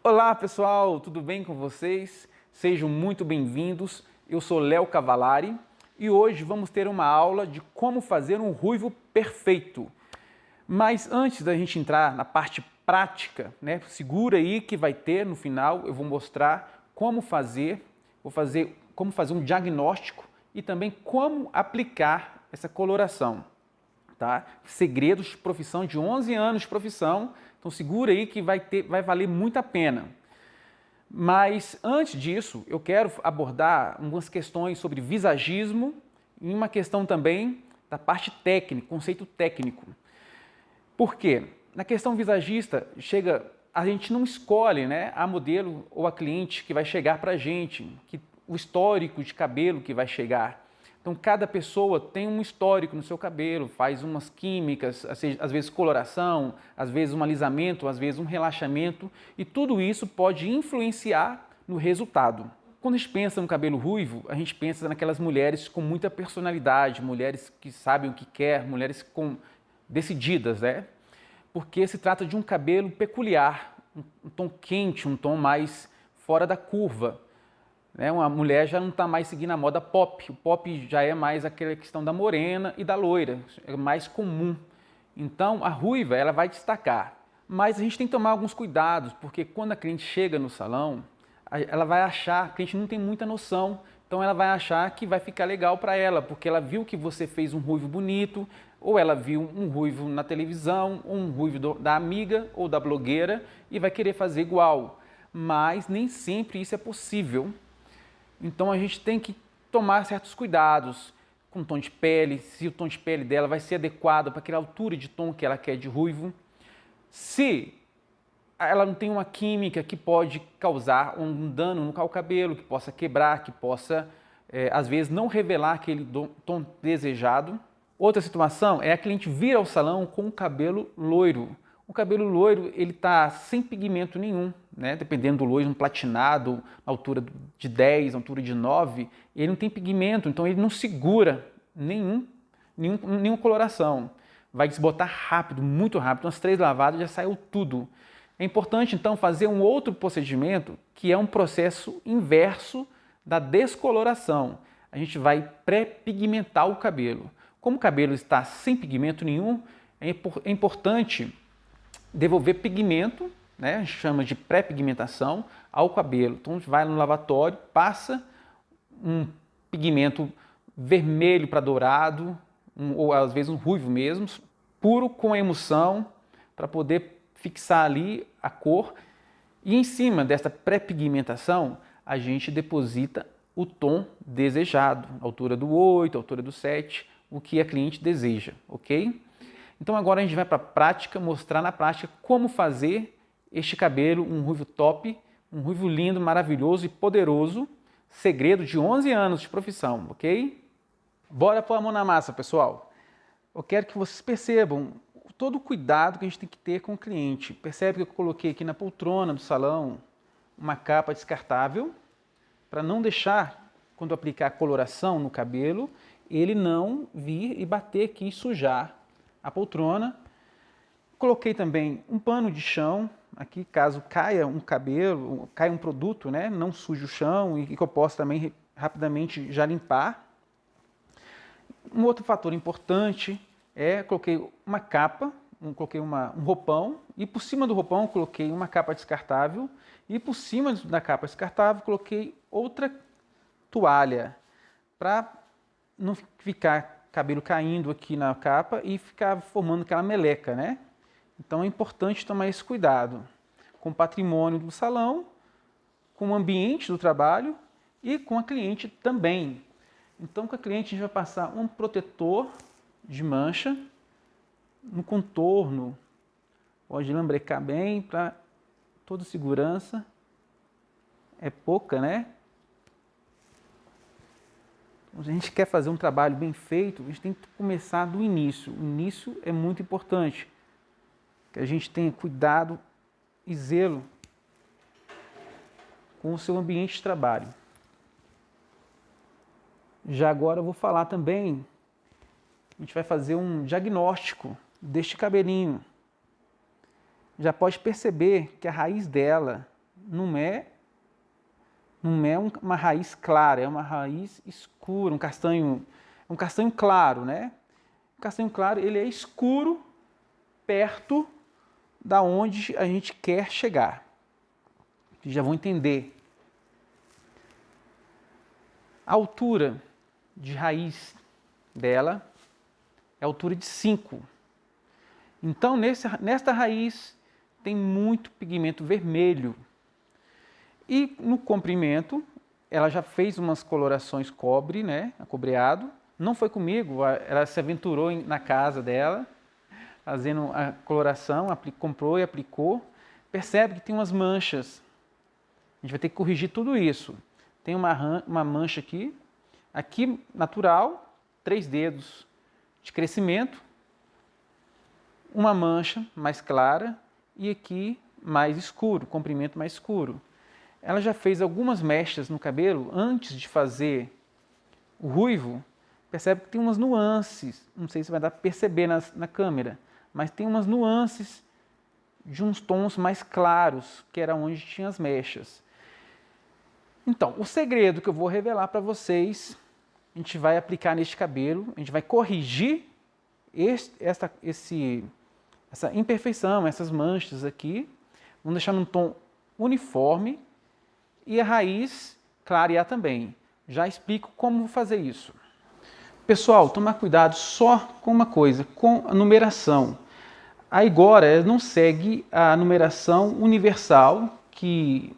Olá pessoal, tudo bem com vocês? Sejam muito bem-vindos. Eu sou Léo Cavalari e hoje vamos ter uma aula de como fazer um ruivo perfeito. Mas antes da gente entrar na parte prática, segura aí que vai ter no final, eu vou mostrar como fazer, como fazer um diagnóstico e também como aplicar essa coloração. Tá? Segredos de profissão, de 11 anos de profissão, então segura aí que vai valer muito a pena. Mas antes disso, eu quero abordar algumas questões sobre visagismo e uma questão também da parte técnica, conceito técnico. Por quê? Na questão visagista, a gente não escolhe, né, a modelo ou a cliente que vai chegar para a gente, o histórico de cabelo que vai chegar. Então, cada pessoa tem um histórico no seu cabelo, faz umas químicas, às vezes coloração, às vezes um alisamento, às vezes um relaxamento, e tudo isso pode influenciar no resultado. Quando a gente pensa no cabelo ruivo, a gente pensa naquelas mulheres com muita personalidade, mulheres que sabem o que quer, mulheres decididas, né? Porque se trata de um cabelo peculiar, um tom quente, um tom mais fora da curva. Uma mulher já não está mais seguindo a moda pop. O pop já é mais aquela questão da morena e da loira, é mais comum. Então a ruiva ela vai destacar. Mas a gente tem que tomar alguns cuidados, porque quando a cliente chega no salão, ela vai achar, a cliente não tem muita noção, então ela vai achar que vai ficar legal para ela, porque ela viu que você fez um ruivo bonito, ou ela viu um ruivo na televisão, ou um ruivo da amiga ou da blogueira e vai querer fazer igual. Mas nem sempre isso é possível. Então a gente tem que tomar certos cuidados com o tom de pele, se o tom de pele dela vai ser adequado para aquela altura de tom que ela quer de ruivo. Se ela não tem uma química que pode causar um dano no cabelo, que possa quebrar, que possa, às vezes, não revelar aquele tom desejado. Outra situação é a cliente vir ao salão com o cabelo loiro. O cabelo loiro ele está sem pigmento nenhum, né? Dependendo do loiro, um platinado, na altura de 10, na altura de 9, ele não tem pigmento, então ele não segura nenhuma coloração. Vai desbotar rápido, muito rápido, umas 3 lavadas já saiu tudo. É importante então fazer um outro procedimento que é um processo inverso da descoloração. A gente vai pré-pigmentar o cabelo. Como o cabelo está sem pigmento nenhum, é importante devolver pigmento, né? A gente chama de pré-pigmentação, ao cabelo. Então a gente vai no lavatório, passa um pigmento vermelho para dourado, ou às vezes um ruivo mesmo, puro com emulsão, para poder fixar ali a cor. E em cima dessa pré-pigmentação, a gente deposita o tom desejado, altura do 8, altura do 7, o que a cliente deseja, ok? Então agora a gente vai para a prática, mostrar na prática como fazer este cabelo, um ruivo top, um ruivo lindo, maravilhoso e poderoso, segredo de 11 anos de profissão, ok? Bora pôr a mão na massa, pessoal. Eu quero que vocês percebam todo o cuidado que a gente tem que ter com o cliente. Percebe que eu coloquei aqui na poltrona do salão uma capa descartável, para não deixar, quando aplicar a coloração no cabelo, ele não vir e bater aqui e sujar a poltrona. Coloquei também um pano de chão, aqui caso caia um cabelo, caia um produto, né, não suje o chão e que eu possa também rapidamente já limpar. Um outro fator importante é coloquei uma capa, coloquei um roupão e por cima do roupão coloquei uma capa descartável e por cima da capa descartável coloquei outra toalha para não ficar cabelo caindo aqui na capa e ficar formando aquela meleca, né? Então é importante tomar esse cuidado com o patrimônio do salão, com o ambiente do trabalho e com a cliente também. Então com a cliente a gente vai passar um protetor de mancha no contorno, pode lambrecar bem para toda segurança, é pouca, né? A gente quer fazer um trabalho bem feito, a gente tem que começar do início. O início é muito importante, que a gente tenha cuidado e zelo com o seu ambiente de trabalho. Já agora eu vou falar também, a gente vai fazer um diagnóstico deste cabelinho. Já pode perceber que a raiz dela não é uma raiz clara, é uma raiz escura, um castanho claro, né? O castanho claro, ele é escuro perto da onde a gente quer chegar. Vocês já vão entender. A altura de raiz dela é a altura de 5. Então, nesta raiz tem muito pigmento vermelho. E no comprimento, ela já fez umas colorações cobre, né, acobreado. Não foi comigo, ela se aventurou na casa dela, fazendo a coloração, comprou e aplicou. Percebe que tem umas manchas. A gente vai ter que corrigir tudo isso. Tem uma mancha aqui natural, 3 dedos de crescimento, uma mancha mais clara e aqui mais escuro, comprimento mais escuro. Ela já fez algumas mechas no cabelo antes de fazer o ruivo. Percebe que tem umas nuances, não sei se vai dar para perceber na câmera, mas tem umas nuances de uns tons mais claros, que era onde tinha as mechas. Então, o segredo que eu vou revelar para vocês, a gente vai aplicar neste cabelo, a gente vai corrigir essa imperfeição, essas manchas aqui, vamos deixar num tom uniforme e a raiz clarear também. Já explico como fazer isso. Pessoal, tomar cuidado só com uma coisa, com a numeração. A Igora não segue a numeração universal que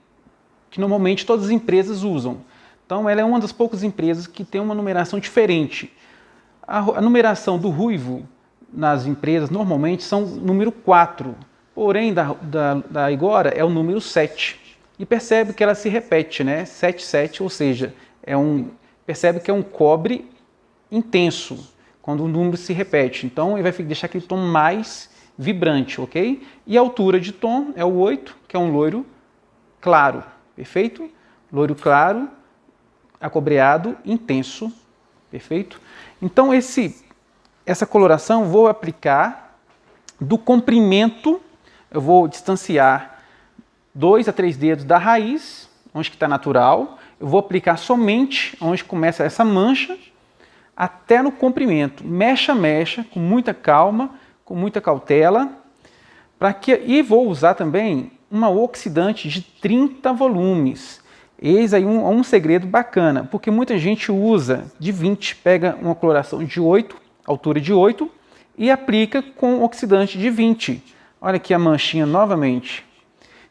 normalmente todas as empresas usam. Então, ela é uma das poucas empresas que tem uma numeração diferente. A numeração do ruivo nas empresas normalmente são número 4, porém da Igora é o número 7. E percebe que ela se repete, né? 7, 7, ou seja, percebe que é um cobre intenso, quando o número se repete. Então, ele vai deixar aquele tom mais vibrante, ok? E a altura de tom é o 8, que é um loiro claro, perfeito? Loiro claro, acobreado, intenso, perfeito? Então, essa coloração eu vou aplicar do comprimento, eu vou distanciar 2 a 3 dedos da raiz, onde está natural, eu vou aplicar somente onde começa essa mancha, até no comprimento, mecha a mecha, com muita calma, com muita cautela, e vou usar também uma oxidante de 30 volumes. Eis aí um segredo bacana, porque muita gente usa de 20, pega uma coloração de 8, altura de 8, e aplica com oxidante de 20. Olha aqui a manchinha novamente.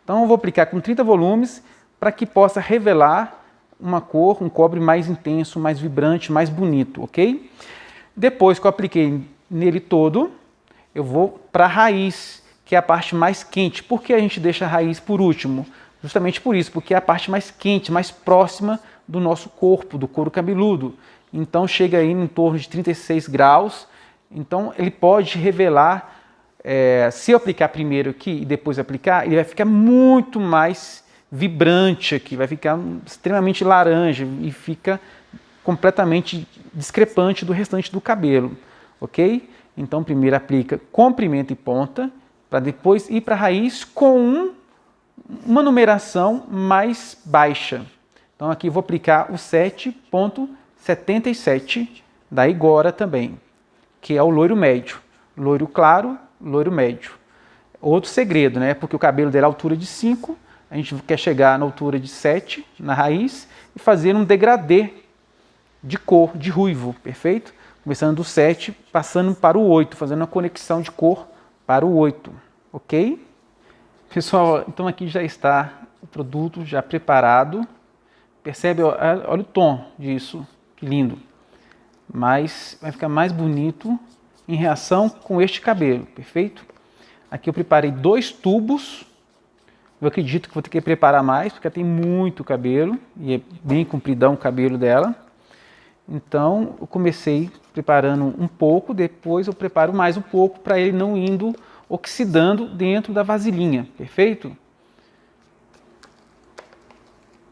Então eu vou aplicar com 30 volumes para que possa revelar uma cor, um cobre mais intenso, mais vibrante, mais bonito, ok? Depois que eu apliquei nele todo, eu vou para a raiz, que é a parte mais quente. Por que a gente deixa a raiz por último? Justamente por isso, porque é a parte mais quente, mais próxima do nosso corpo, do couro cabeludo. Então chega aí em torno de 36 graus, então ele pode revelar, se eu aplicar primeiro aqui e depois aplicar, ele vai ficar muito mais vibrante aqui, vai ficar extremamente laranja e fica completamente discrepante do restante do cabelo, ok? Então primeiro aplica comprimento e ponta, para depois ir para a raiz com uma numeração mais baixa. Então aqui eu vou aplicar o 7.77 da Igora também, que é o loiro médio, loiro claro, loiro médio. Outro segredo, né? Porque o cabelo dela é a altura de 5, a gente quer chegar na altura de 7 na raiz e fazer um degradê de cor, de ruivo, perfeito? Começando do 7, passando para o 8, fazendo uma conexão de cor para o 8, ok? Pessoal, então aqui já está o produto já preparado. Percebe, olha o tom disso, que lindo. Mas vai ficar mais bonito em reação com este cabelo, perfeito? Aqui eu preparei 2 tubos. Eu acredito que vou ter que preparar mais, porque tem muito cabelo e é bem compridão o cabelo dela. Então, eu comecei preparando um pouco, depois eu preparo mais um pouco para ele não indo oxidando dentro da vasilhinha, perfeito?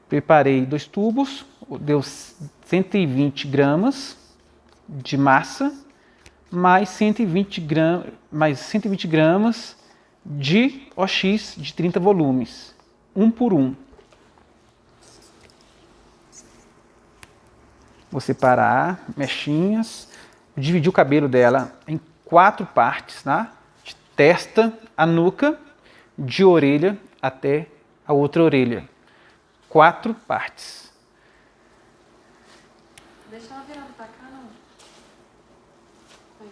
Preparei 2 tubos, deu 120 gramas de massa, mais 120 gramas de OX de 30 volumes, um por um. Vou separar mechinhas, dividir o cabelo dela em 4 partes, tá? De testa a nuca, de orelha até a outra orelha. 4 partes. Deixa ela virada pra cá, não. Aí.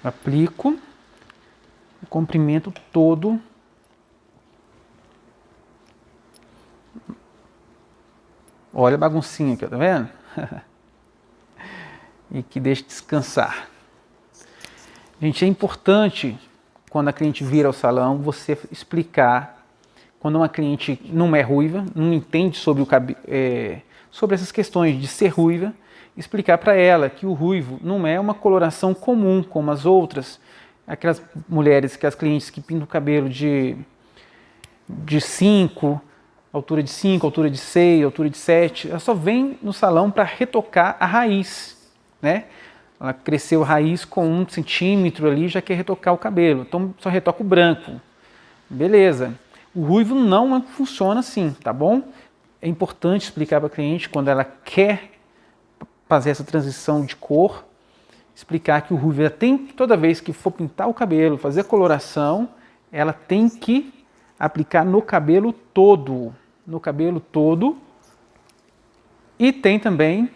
Aplico o comprimento todo. Olha a baguncinha aqui, tá vendo? E que deixa descansar. Gente, é importante, quando a cliente vir ao salão, você explicar, quando uma cliente não é ruiva, não entende sobre, sobre essas questões de ser ruiva, explicar para ela que o ruivo não é uma coloração comum como as outras. Aquelas mulheres, aquelas clientes que pintam o cabelo de 5, altura de 5, altura de 6, altura de 7, ela só vem no salão para retocar a raiz, né? Ela cresceu a raiz com 1 centímetro ali, já quer retocar o cabelo, então só retoca o branco. Beleza. O ruivo não funciona assim, tá bom? É importante explicar para a cliente quando ela quer fazer essa transição de cor, explicar que o ruivo ela tem, toda vez que for pintar o cabelo, fazer a coloração, ela tem que aplicar no cabelo todo, e tem também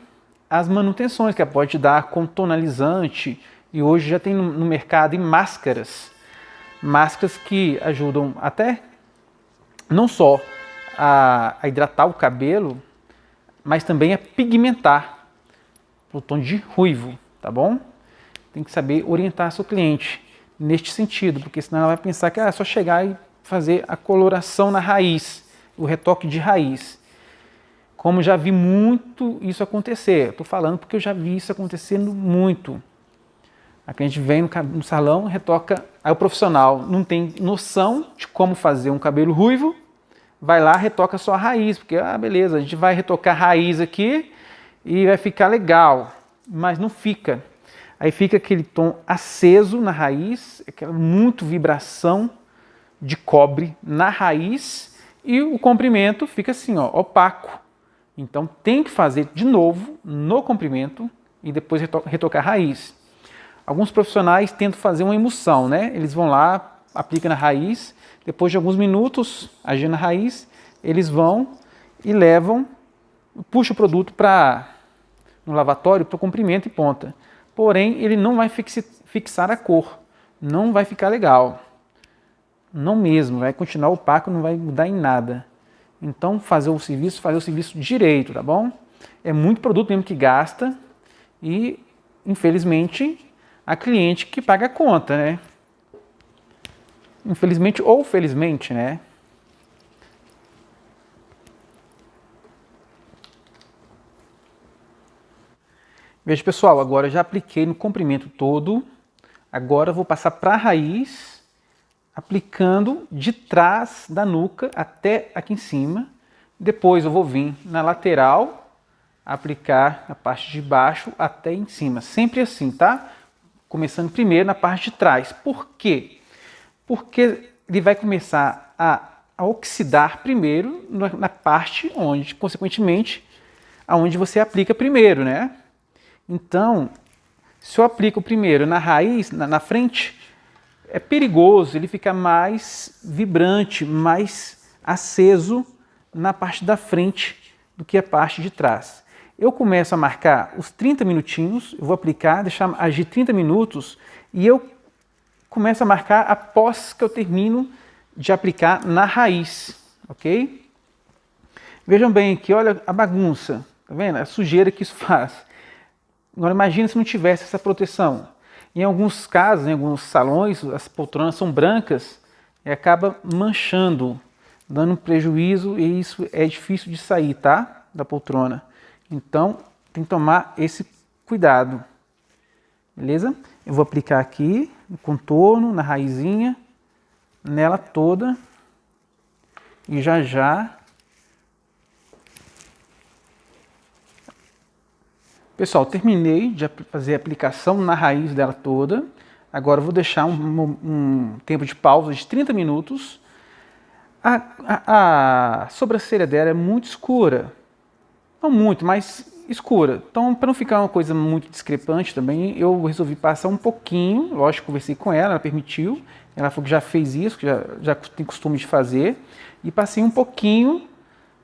as manutenções que ela pode dar com tonalizante, e hoje já tem no mercado em máscaras que ajudam até não só a hidratar o cabelo, mas também a pigmentar o tom de ruivo, tá bom? Tem que saber orientar a sua cliente neste sentido, porque senão ela vai pensar que é só chegar e fazer a coloração na raiz, o retoque de raiz. Como já vi muito isso acontecer, estou falando porque eu já vi isso acontecendo muito. A cliente vem no salão, retoca, aí o profissional não tem noção de como fazer um cabelo ruivo, vai lá, retoca só a raiz, porque, beleza, a gente vai retocar a raiz aqui e vai ficar legal, mas não fica. Aí fica aquele tom aceso na raiz, aquela muito vibração de cobre na raiz e o comprimento fica assim, ó, opaco. Então tem que fazer de novo no comprimento e depois retocar a raiz. Alguns profissionais tentam fazer uma emulsão, né? Eles vão lá, aplicam na raiz, depois de alguns minutos agindo na raiz, eles vão e levam, puxam o produto no lavatório para o comprimento e ponta. Porém, ele não vai fixar a cor, não vai ficar legal. Não mesmo, vai continuar opaco, não vai mudar em nada. Então, fazer o serviço direito, tá bom? É muito produto mesmo que gasta e, infelizmente, a cliente que paga a conta, né? Infelizmente ou felizmente, né? Veja, pessoal, agora eu já apliquei no comprimento todo. Agora eu vou passar para a raiz, aplicando de trás da nuca até aqui em cima. Depois eu vou vir na lateral, aplicar a parte de baixo até em cima. Sempre assim, tá? Começando primeiro na parte de trás. Por quê? Porque ele vai começar a oxidar primeiro na parte onde, consequentemente, aonde você aplica primeiro, né? Então, se eu aplico primeiro na raiz, na frente, é perigoso, ele fica mais vibrante, mais aceso na parte da frente do que a parte de trás. Eu começo a marcar os 30 minutinhos, eu vou aplicar, deixar agir 30 minutos e eu começo a marcar após que eu termino de aplicar na raiz, ok? Vejam bem aqui, olha a bagunça, tá vendo? A sujeira que isso faz. Agora imagina se não tivesse essa proteção. Em alguns casos, em alguns salões, as poltronas são brancas e acaba manchando, dando um prejuízo e isso é difícil de sair, tá? Da poltrona. Então, tem que tomar esse cuidado. Beleza? Eu vou aplicar aqui no contorno, na raizinha, nela toda. E já Pessoal, terminei de fazer a aplicação na raiz dela toda. Agora eu vou deixar um tempo de pausa de 30 minutos. A sobrancelha dela é muito escura. Não muito, mas escura. Então, para não ficar uma coisa muito discrepante também, eu resolvi passar um pouquinho. Lógico, conversei com ela permitiu. Ela falou que já fez isso, que já tem costume de fazer. E passei um pouquinho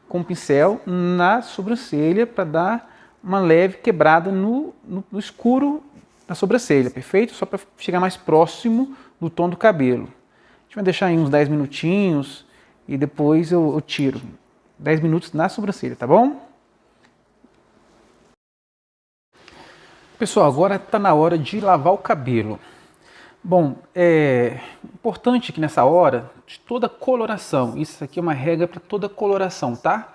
com o pincel na sobrancelha para dar uma leve quebrada no escuro da sobrancelha, perfeito? Só para chegar mais próximo do tom do cabelo. A gente vai deixar aí uns 10 minutinhos e depois eu tiro. 10 minutos na sobrancelha, tá bom? Pessoal, agora está na hora de lavar o cabelo. Bom, é importante que nessa hora, de toda coloração, isso aqui é uma regra para toda coloração, tá?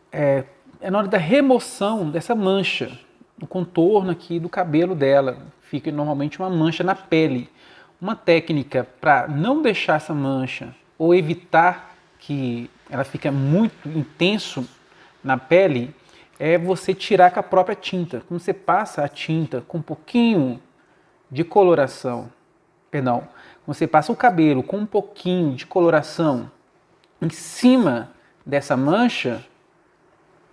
É na hora da remoção dessa mancha, no contorno aqui do cabelo dela, fica normalmente uma mancha na pele. Uma técnica para não deixar essa mancha ou evitar que ela fique muito intenso na pele é você tirar com a própria tinta. Quando você passa a tinta com um pouquinho de coloração, quando você passa o cabelo com um pouquinho de coloração em cima dessa mancha,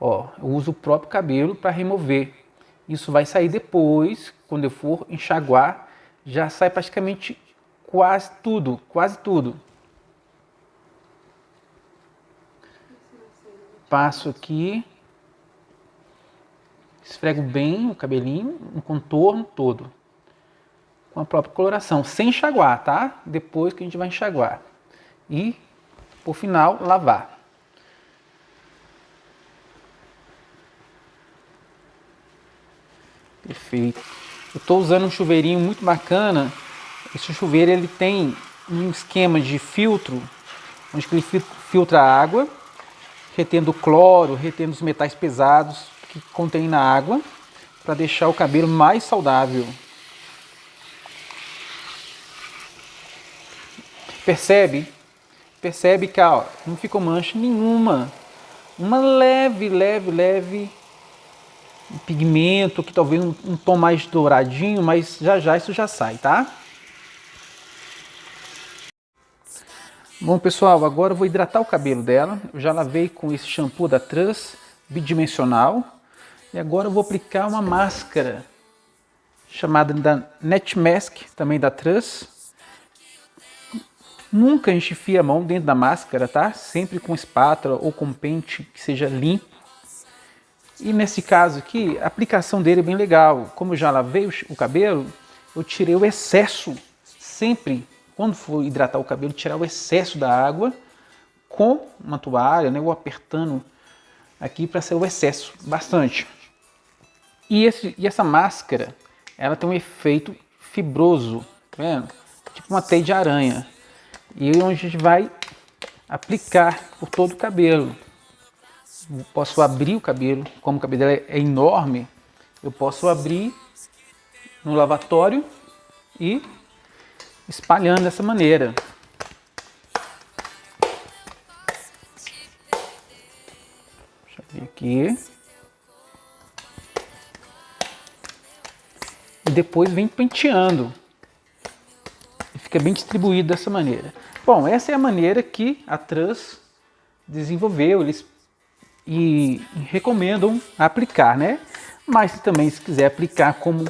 ó, eu uso o próprio cabelo para remover. Isso vai sair depois, quando eu for enxaguar, já sai praticamente quase tudo, quase tudo. Passo aqui, esfrego bem o cabelinho, no contorno todo, com a própria coloração, sem enxaguar, tá? Depois que a gente vai enxaguar. E, por final, lavar. Perfeito. Eu estou usando um chuveirinho muito bacana. Esse chuveiro ele tem um esquema de filtro, onde ele filtra a água, retendo o cloro, retendo os metais pesados que contém na água, para deixar o cabelo mais saudável. Percebe que ó, não ficou mancha nenhuma. Uma leve pigmento, que talvez um tom mais douradinho, mas já isso já sai, tá? Bom, pessoal, agora eu vou hidratar o cabelo dela. Eu já lavei com esse shampoo da Trans, bidimensional. E agora eu vou aplicar uma máscara chamada da Net Mask, também da Trans. Nunca a gente enfia a mão dentro da máscara, tá? Sempre com espátula ou com pente que seja limpo. E nesse caso aqui, a aplicação dele é bem legal. Como eu já lavei o cabelo, eu tirei o excesso. Sempre, quando for hidratar o cabelo, tirar o excesso da água com uma toalha, né? Ou apertando aqui para sair o excesso, bastante. E essa máscara, ela tem um efeito fibroso, tá vendo? Tipo uma teia de aranha. E onde a gente vai aplicar por todo o cabelo. Posso abrir o cabelo, como o cabelo dela é enorme, eu posso abrir no lavatório e espalhando dessa maneira. Deixa eu abrir aqui. E depois vem penteando. E fica bem distribuído dessa maneira. Bom, essa é a maneira que a Trans desenvolveu, eles e recomendam aplicar, né? Mas também, se quiser aplicar como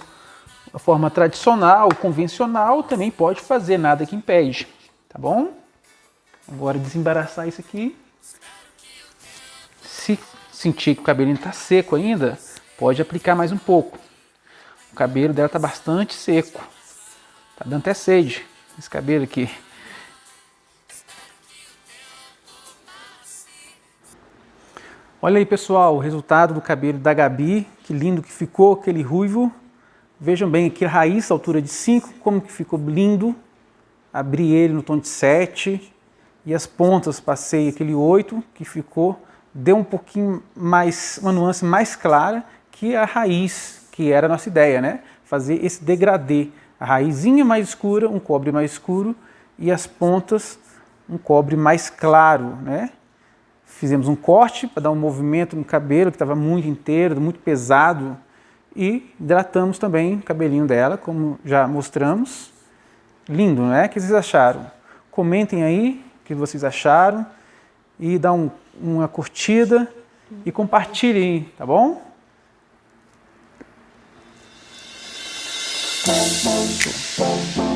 a forma tradicional, convencional, também pode fazer, nada que impede, tá bom? Agora desembaraçar isso aqui. Se sentir que o cabelinho está seco ainda, pode aplicar mais um pouco. O cabelo dela está bastante seco, tá dando até sede esse cabelo aqui. Olha aí, pessoal, o resultado do cabelo da Gabi, que lindo que ficou, aquele ruivo. Vejam bem aqui a raiz, a altura de 5, como que ficou lindo. Abri ele no tom de 7 e as pontas passei aquele 8, que ficou, deu um pouquinho mais, uma nuance mais clara que a raiz, que era a nossa ideia, né? Fazer esse degradê, a raizinha mais escura, um cobre mais escuro e as pontas um cobre mais claro, né? Fizemos um corte para dar um movimento no cabelo, que estava muito inteiro, muito pesado. E hidratamos também o cabelinho dela, como já mostramos. Lindo, não é? O que vocês acharam? Comentem aí o que vocês acharam e dá uma curtida e compartilhem, tá bom? Show.